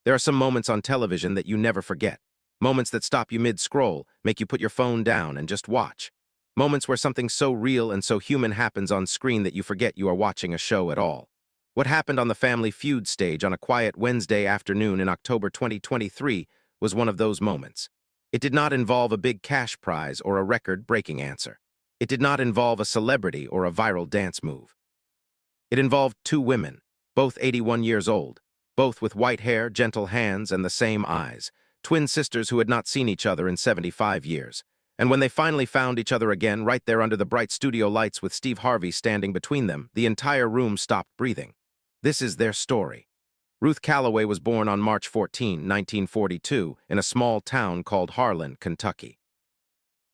There are some moments on television that you never forget. Moments that stop you mid-scroll, make you put your phone down and just watch. Moments where something so real and so human happens on screen that you forget you are watching a show at all. What happened on the Family Feud stage on a quiet Wednesday afternoon in October 2023 was one of those moments. It did not involve a big cash prize or a record-breaking answer. It did not involve a celebrity or a viral dance move. It involved two women, both 81 years old, both with white hair, gentle hands, and the same eyes, twin sisters who had not seen each other in 75 years. And when they finally found each other again, right there under the bright studio lights with Steve Harvey standing between them, the entire room stopped breathing. This is their story. Ruth Calloway was born on March 14, 1942, in a small town called Harlan, Kentucky.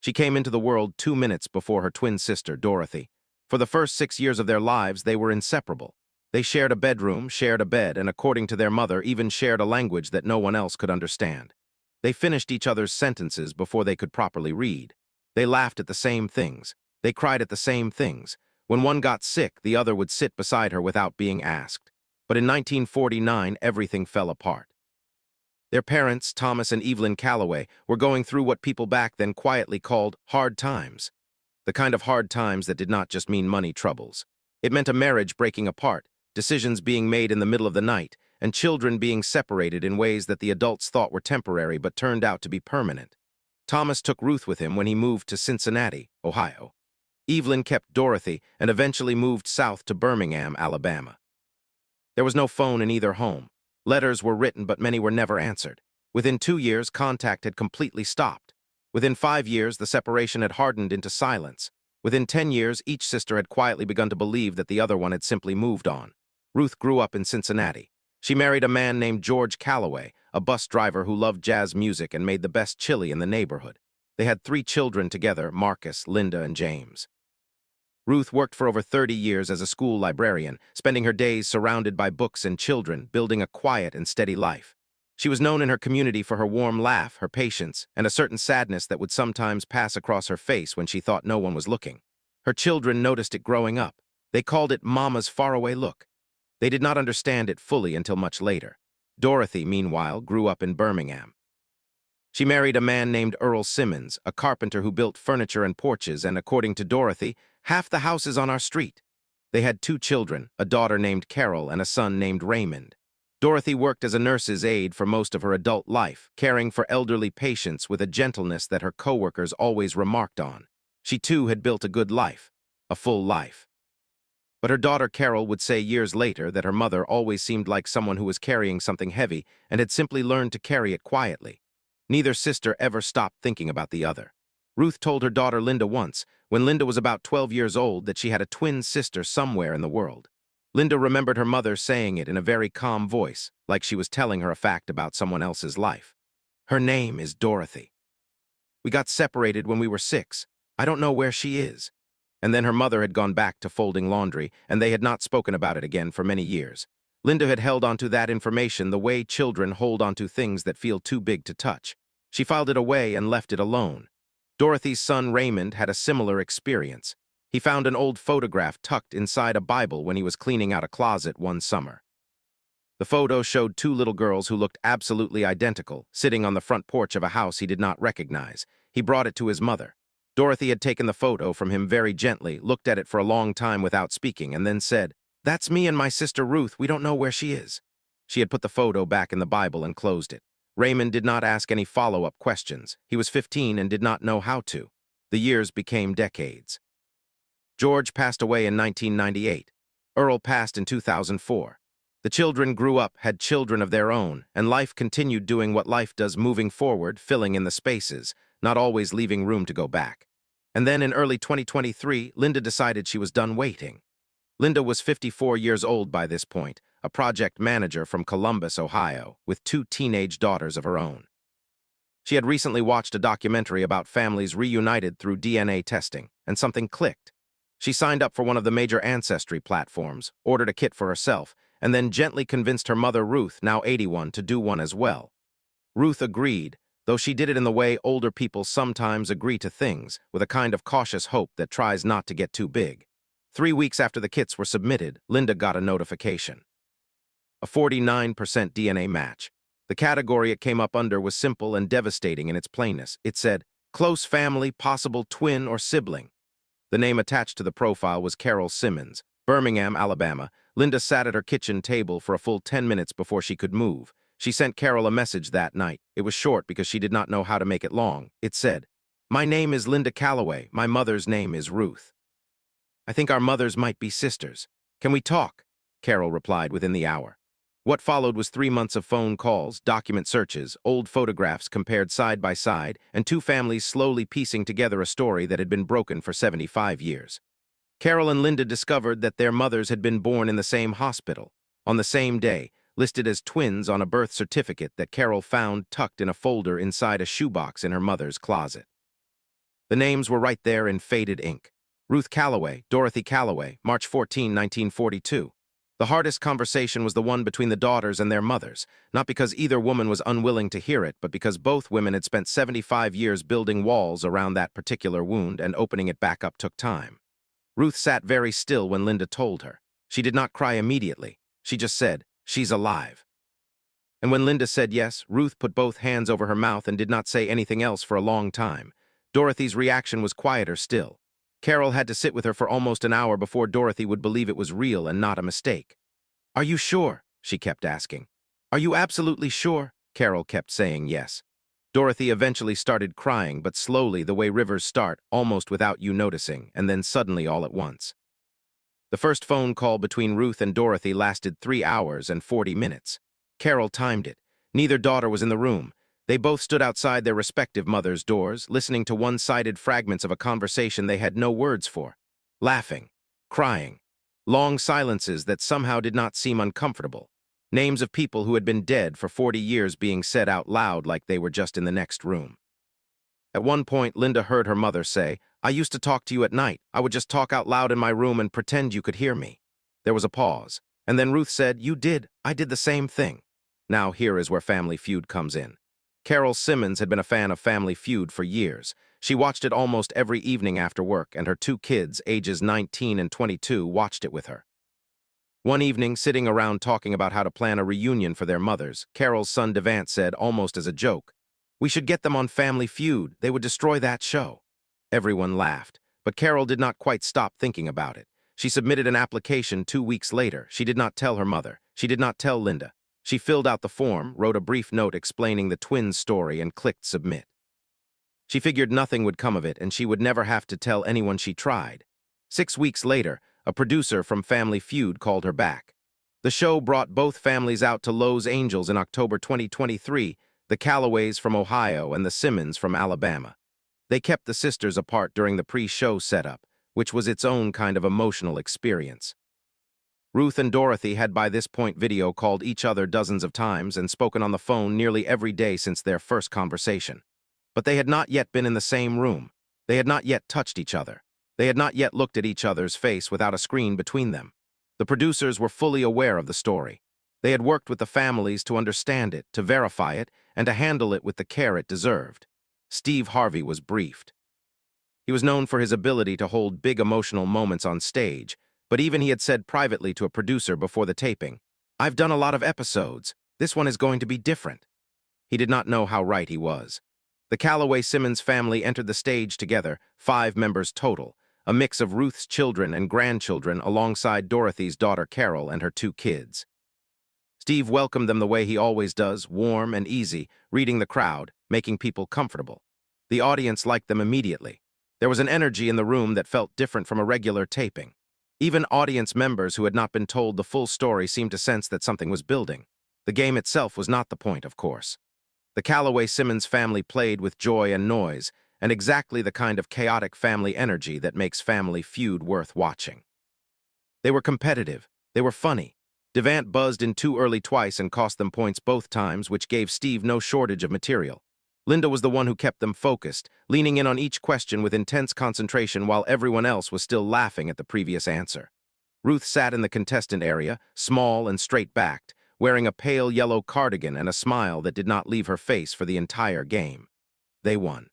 She came into the world 2 minutes before her twin sister, Dorothy. For the first 6 years of their lives, they were inseparable. They shared a bedroom, shared a bed, and according to their mother, even shared a language that no one else could understand. They finished each other's sentences before they could properly read. They laughed at the same things. They cried at the same things. When one got sick, the other would sit beside her without being asked. But in 1949, everything fell apart. Their parents, Thomas and Evelyn Calloway, were going through what people back then quietly called hard times. The kind of hard times that did not just mean money troubles. It meant a marriage breaking apart, decisions being made in the middle of the night, and children being separated in ways that the adults thought were temporary but turned out to be permanent. Thomas took Ruth with him when he moved to Cincinnati, Ohio. Evelyn kept Dorothy and eventually moved south to Birmingham, Alabama. There was no phone in either home. Letters were written, but many were never answered. Within 2 years, contact had completely stopped. Within 5 years, the separation had hardened into silence. Within 10 years, each sister had quietly begun to believe that the other one had simply moved on. Ruth grew up in Cincinnati. She married a man named George Calloway, a bus driver who loved jazz music and made the best chili in the neighborhood. They had 3 children together, Marcus, Linda, and James. Ruth worked for over 30 years as a school librarian, spending her days surrounded by books and children, building a quiet and steady life. She was known in her community for her warm laugh, her patience, and a certain sadness that would sometimes pass across her face when she thought no one was looking. Her children noticed it growing up. They called it Mama's faraway look. They did not understand it fully until much later. Dorothy, meanwhile, grew up in Birmingham. She married a man named Earl Simmons, a carpenter who built furniture and porches, and according to Dorothy, half the houses on our street. They had 2 children, a daughter named Carol and a son named Raymond. Dorothy worked as a nurse's aide for most of her adult life, caring for elderly patients with a gentleness that her coworkers always remarked on. She too had built a good life, a full life. But her daughter Carol would say years later that her mother always seemed like someone who was carrying something heavy and had simply learned to carry it quietly. Neither sister ever stopped thinking about the other. Ruth told her daughter Linda once, when Linda was about 12 years old, that she had a twin sister somewhere in the world. Linda remembered her mother saying it in a very calm voice, like she was telling her a fact about someone else's life. Her name is Dorothy. We got separated when we were 6. I don't know where she is. And then her mother had gone back to folding laundry, and they had not spoken about it again for many years. Linda had held onto that information the way children hold onto things that feel too big to touch. She filed it away and left it alone. Dorothy's son Raymond had a similar experience. He found an old photograph tucked inside a Bible when he was cleaning out a closet one summer. The photo showed 2 little girls who looked absolutely identical, sitting on the front porch of a house he did not recognize. He brought it to his mother. Dorothy had taken the photo from him very gently, looked at it for a long time without speaking, and then said, "That's me and my sister Ruth. We don't know where she is." She had put the photo back in the Bible and closed it. Raymond did not ask any follow-up questions. He was 15 and did not know how to. The years became decades. George passed away in 1998. Earl passed in 2004. The children grew up, had children of their own, and life continued doing what life does, moving forward, filling in the spaces, not always leaving room to go back. And then in early 2023, Linda decided she was done waiting. Linda was 54 years old by this point, a project manager from Columbus, Ohio, with 2 teenage daughters of her own. She had recently watched a documentary about families reunited through DNA testing, and something clicked. She signed up for one of the major ancestry platforms, ordered a kit for herself, and then gently convinced her mother Ruth, now 81, to do one as well. Ruth agreed, though she did it in the way older people sometimes agree to things, with a kind of cautious hope that tries not to get too big. 3 weeks after the kits were submitted, Linda got a notification. A 49% DNA match. The category it came up under was simple and devastating in its plainness. It said, close family, possible twin or sibling. The name attached to the profile was Carol Simmons, Birmingham, Alabama. Linda sat at her kitchen table for a full 10 minutes before she could move. She sent Carol a message that night. It was short because she did not know how to make it long. It said, my name is Linda Calloway. My mother's name is Ruth. I think our mothers might be sisters. Can we talk? Carol replied within the hour. What followed was 3 months of phone calls, document searches, old photographs compared side by side, and two families slowly piecing together a story that had been broken for 75 years. Carol and Linda discovered that their mothers had been born in the same hospital, on the same day, listed as twins on a birth certificate that Carol found tucked in a folder inside a shoebox in her mother's closet. The names were right there in faded ink. Ruth Calloway, Dorothy Calloway, March 14, 1942. The hardest conversation was the one between the daughters and their mothers, not because either woman was unwilling to hear it, but because both women had spent 75 years building walls around that particular wound, and opening it back up took time. Ruth sat very still when Linda told her. She did not cry immediately. She just said, she's alive. And when Linda said yes, Ruth put both hands over her mouth and did not say anything else for a long time. Dorothy's reaction was quieter still. Carol had to sit with her for almost an hour before Dorothy would believe it was real and not a mistake. Are you sure? She kept asking. Are you absolutely sure? Carol kept saying yes. Dorothy eventually started crying, but slowly, the way rivers start, almost without you noticing, and then suddenly all at once. The first phone call between Ruth and Dorothy lasted 3 hours and 40 minutes. Carol timed it. Neither daughter was in the room. They both stood outside their respective mothers' doors, listening to one-sided fragments of a conversation they had no words for. Laughing, crying, long silences that somehow did not seem uncomfortable. Names of people who had been dead for 40 years being said out loud like they were just in the next room. At one point, Linda heard her mother say, I used to talk to you at night. I would just talk out loud in my room and pretend you could hear me. There was a pause, and then Ruth said, you did. I did the same thing. Now here is where Family Feud comes in. Carol Simmons had been a fan of Family Feud for years. She watched it almost every evening after work, and her two kids, ages 19 and 22, watched it with her. One evening, sitting around talking about how to plan a reunion for their mothers, Carol's son Devant said, almost as a joke, we should get them on Family Feud. They would destroy that show. Everyone laughed, but Carol did not quite stop thinking about it. She submitted an application 2 weeks later. She did not tell her mother. She did not tell Linda. She filled out the form, wrote a brief note explaining the twins' story, and clicked submit. She figured nothing would come of it, and she would never have to tell anyone she tried. 6 weeks later, a producer from Family Feud called her back. The show brought both families out to Los Angeles in October 2023, the Callaways from Ohio and the Simmons from Alabama. They kept the sisters apart during the pre-show setup, which was its own kind of emotional experience. Ruth and Dorothy had by this point video called each other dozens of times and spoken on the phone nearly every day since their first conversation. But they had not yet been in the same room. They had not yet touched each other. They had not yet looked at each other's face without a screen between them. The producers were fully aware of the story. They had worked with the families to understand it, to verify it, and to handle it with the care it deserved. Steve Harvey was briefed. He was known for his ability to hold big emotional moments on stage, but even he had said privately to a producer before the taping, I've done a lot of episodes. This one is going to be different. He did not know how right he was. The Calloway Simmons family entered the stage together, 5 members total, a mix of Ruth's children and grandchildren alongside Dorothy's daughter Carol and her 2 kids. Steve welcomed them the way he always does, warm and easy, reading the crowd, making people comfortable. The audience liked them immediately. There was an energy in the room that felt different from a regular taping. Even audience members who had not been told the full story seemed to sense that something was building. The game itself was not the point, of course. The Calloway Simmons family played with joy and noise, and exactly the kind of chaotic family energy that makes Family Feud worth watching. They were competitive. They were funny. Devant buzzed in too early twice and cost them points both times, which gave Steve no shortage of material. Linda was the one who kept them focused, leaning in on each question with intense concentration while everyone else was still laughing at the previous answer. Ruth sat in the contestant area, small and straight-backed, wearing a pale yellow cardigan and a smile that did not leave her face for the entire game. They won.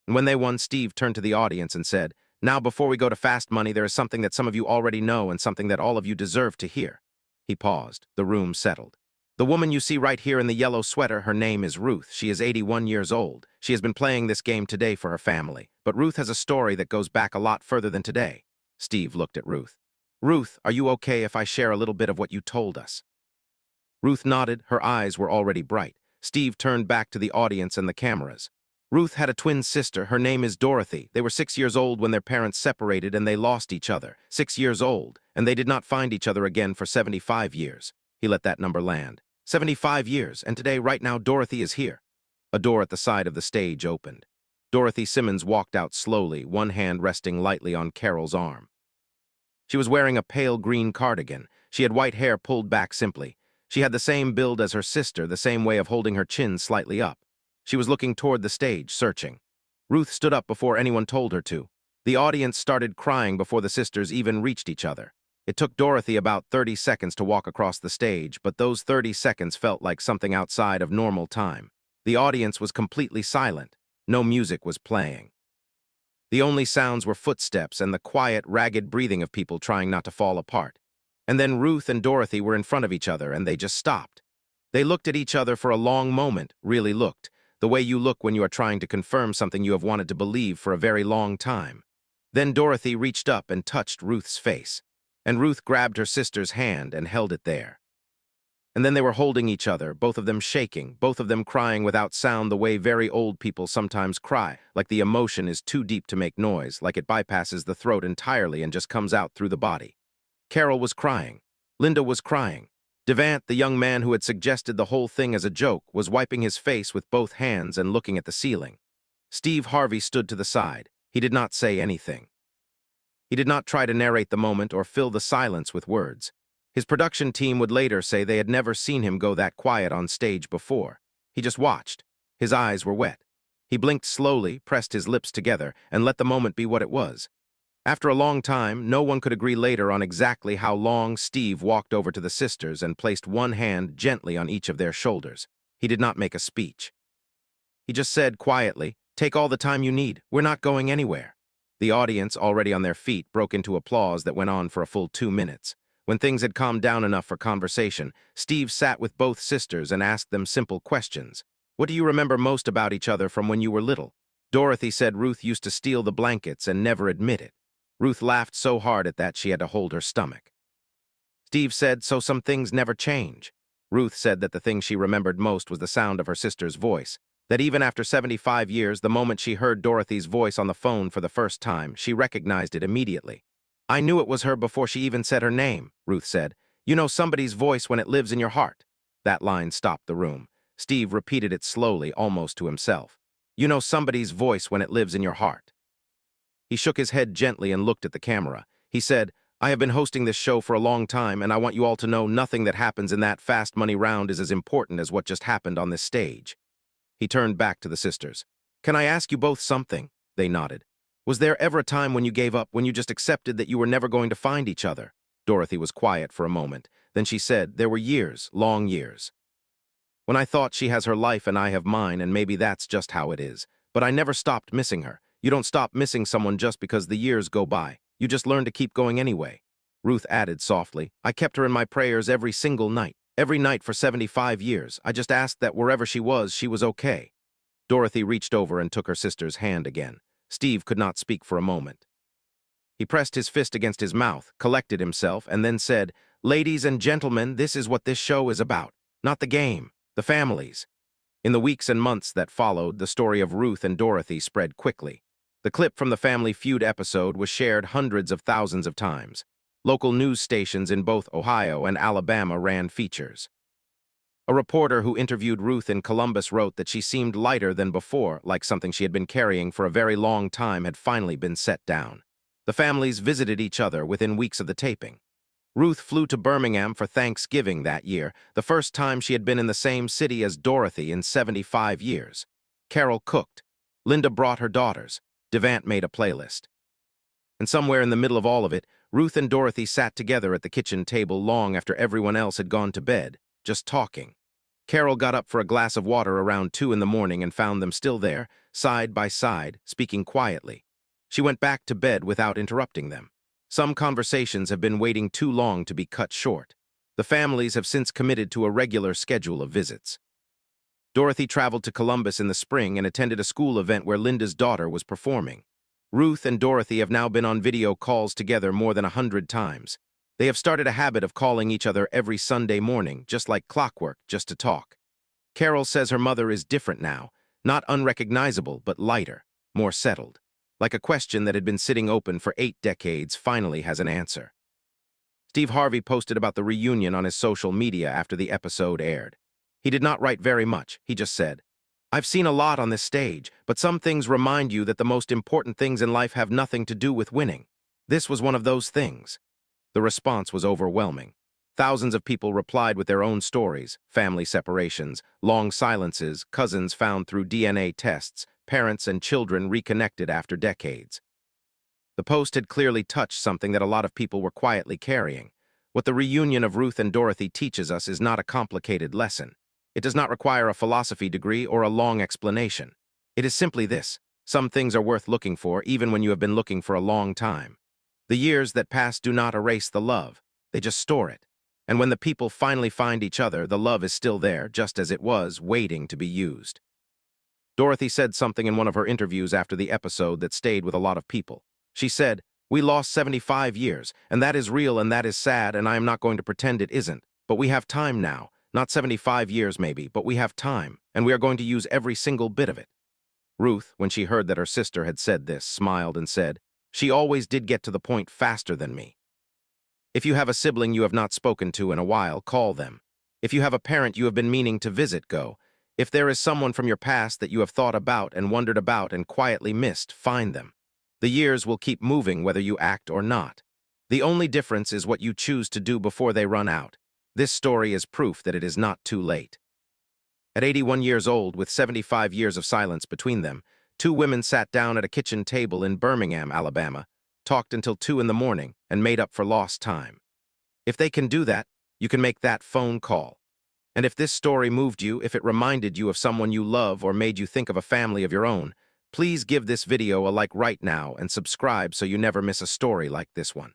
And when they won, Steve turned to the audience and said, now before we go to Fast Money, there is something that some of you already know and something that all of you deserve to hear. He paused. The room settled. The woman you see right here in the yellow sweater, her name is Ruth. She is 81 years old. She has been playing this game today for her family. But Ruth has a story that goes back a lot further than today. Steve looked at Ruth. Ruth, are you okay if I share a little bit of what you told us? Ruth nodded. Her eyes were already bright. Steve turned back to the audience and the cameras. Ruth had a twin sister. Her name is Dorothy. They were 6 years old when their parents separated and they lost each other. 6 years old, and they did not find each other again for 75 years. He let that number land. 75 years, and today, right now, Dorothy is here. A door at the side of the stage opened. Dorothy Simmons walked out slowly, one hand resting lightly on Carol's arm. She was wearing a pale green cardigan. She had white hair pulled back simply. She had the same build as her sister, the same way of holding her chin slightly up. She was looking toward the stage, searching. Ruth stood up before anyone told her to. The audience started crying before the sisters even reached each other. It took Dorothy about 30 seconds to walk across the stage, but those 30 seconds felt like something outside of normal time. The audience was completely silent. No music was playing. The only sounds were footsteps and the quiet, ragged breathing of people trying not to fall apart. And then Ruth and Dorothy were in front of each other, and they just stopped. They looked at each other for a long moment, really looked, the way you look when you are trying to confirm something you have wanted to believe for a very long time. Then Dorothy reached up and touched Ruth's face, and Ruth grabbed her sister's hand and held it there. And then they were holding each other, both of them shaking, both of them crying without sound the way very old people sometimes cry, like the emotion is too deep to make noise, like it bypasses the throat entirely and just comes out through the body. Carol was crying. Linda was crying. Devant, the young man who had suggested the whole thing as a joke, was wiping his face with both hands and looking at the ceiling. Steve Harvey stood to the side. He did not say anything. He did not try to narrate the moment or fill the silence with words. His production team would later say they had never seen him go that quiet on stage before. He just watched. His eyes were wet. He blinked slowly, pressed his lips together, and let the moment be what it was. After a long time, no one could agree later on exactly how long, Steve walked over to the sisters and placed one hand gently on each of their shoulders. He did not make a speech. He just said quietly, "Take all the time you need. We're not going anywhere." The audience, already on their feet, broke into applause that went on for a full 2 minutes. When things had calmed down enough for conversation, Steve sat with both sisters and asked them simple questions. What do you remember most about each other from when you were little? Dorothy said Ruth used to steal the blankets and never admit it. Ruth laughed so hard at that she had to hold her stomach. Steve said, so some things never change. Ruth said that the thing she remembered most was the sound of her sister's voice, that even after 75 years, the moment she heard Dorothy's voice on the phone for the first time, she recognized it immediately. I knew it was her before she even said her name, Ruth said. You know somebody's voice when it lives in your heart. That line stopped the room. Steve repeated it slowly, almost to himself. You know somebody's voice when it lives in your heart. He shook his head gently and looked at the camera. He said, I have been hosting this show for a long time, and I want you all to know nothing that happens in that fast money round is as important as what just happened on this stage. He turned back to the sisters. Can I ask you both something? They nodded. Was there ever a time when you gave up, when you just accepted that you were never going to find each other? Dorothy was quiet for a moment. Then she said, there were years, long years. When I thought she has her life and I have mine, and maybe that's just how it is. But I never stopped missing her. You don't stop missing someone just because the years go by. You just learn to keep going anyway. Ruth added softly, I kept her in my prayers every single night. Every night for 75 years. I just asked that wherever she was okay. Dorothy reached over and took her sister's hand again. Steve could not speak for a moment. He pressed his fist against his mouth, collected himself, and then said, Ladies and gentlemen, this is what this show is about. Not the game, the families. In the weeks and months that followed, the story of Ruth and Dorothy spread quickly. The clip from the Family Feud episode was shared hundreds of thousands of times. Local news stations in both Ohio and Alabama ran features. A reporter who interviewed Ruth in Columbus wrote that she seemed lighter than before, like something she had been carrying for a very long time had finally been set down. The families visited each other within weeks of the taping. Ruth flew to Birmingham for Thanksgiving that year, the first time she had been in the same city as Dorothy in 75 years. Carol cooked. Linda brought her daughters. Devant made a playlist. And somewhere in the middle of all of it, Ruth and Dorothy sat together at the kitchen table long after everyone else had gone to bed, just talking. Carol got up for a glass of water around 2 in the morning and found them still there, side by side, speaking quietly. She went back to bed without interrupting them. Some conversations have been waiting too long to be cut short. The families have since committed to a regular schedule of visits. Dorothy traveled to Columbus in the spring and attended a school event where Linda's daughter was performing. Ruth and Dorothy have now been on video calls together more than 100 times. They have started a habit of calling each other every Sunday morning, just like clockwork, just to talk. Carol says her mother is different now, not unrecognizable, but lighter, more settled. Like a question that had been sitting open for 8 decades finally has an answer. Steve Harvey posted about the reunion on his social media after the episode aired. He did not write very much, he just said, "I've seen a lot on this stage, but some things remind you that the most important things in life have nothing to do with winning. This was one of those things." The response was overwhelming. Thousands of people replied with their own stories: family separations, long silences, cousins found through DNA tests, parents and children reconnected after decades. The post had clearly touched something that a lot of people were quietly carrying. What the reunion of Ruth and Dorothy teaches us is not a complicated lesson. It does not require a philosophy degree or a long explanation. It is simply this: some things are worth looking for even when you have been looking for a long time. The years that pass do not erase the love, they just store it. And when the people finally find each other, the love is still there, just as it was, waiting to be used. Dorothy said something in one of her interviews after the episode that stayed with a lot of people. She said, "We lost 75 years, and that is real and that is sad, and I am not going to pretend it isn't. But we have time now. Not 75 years maybe, but we have time, and we are going to use every single bit of it." Ruth, when she heard that her sister had said this, smiled and said, "She always did get to the point faster than me." If you have a sibling you have not spoken to in a while, call them. If you have a parent you have been meaning to visit, go. If there is someone from your past that you have thought about and wondered about and quietly missed, find them. The years will keep moving whether you act or not. The only difference is what you choose to do before they run out. This story is proof that it is not too late. At 81 years old, with 75 years of silence between them, 2 women sat down at a kitchen table in Birmingham, Alabama, talked until 2 in the morning, and made up for lost time. If they can do that, you can make that phone call. And if this story moved you, if it reminded you of someone you love or made you think of a family of your own, please give this video a like right now and subscribe so you never miss a story like this one.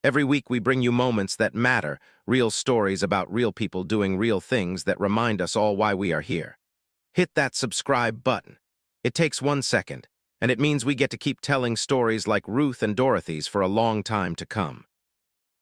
Every week we bring you moments that matter, real stories about real people doing real things that remind us all why we are here. Hit that subscribe button. It takes 1 second, and it means we get to keep telling stories like Ruth and Dorothy's for a long time to come.